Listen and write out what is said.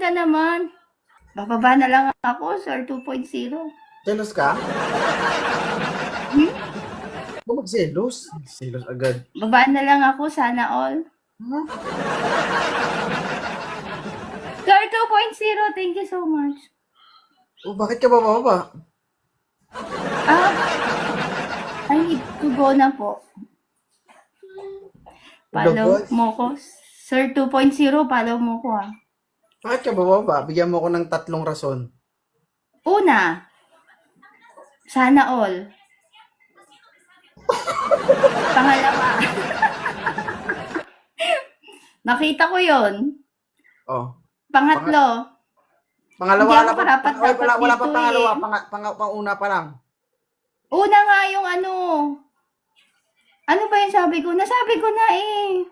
ka naman. Bababa na lang ako, Sir 2.0. Jealous ka? Hmm? Ba magselos? Selos agad. Baba na lang ako, sana all. Huh? Sir 2.0, thank you so much. Oh, bakit ka bababa? I need to go na po. Follow Boss. mo ko. Sir 2.0, follow mo ko ah. Bakit ka bababa? Bigyan mo ko ng 3 rason. Una, sana all. Pangalawa, nakita ko yon. Oh. Pangatlo, Pangalawa hindi ako na pa. karapat-dapat Wala pa dito pangalawa. eh. Panguna pa lang. Una nga yung ano. Ano ba yung sabi ko? Nasabi ko na eh.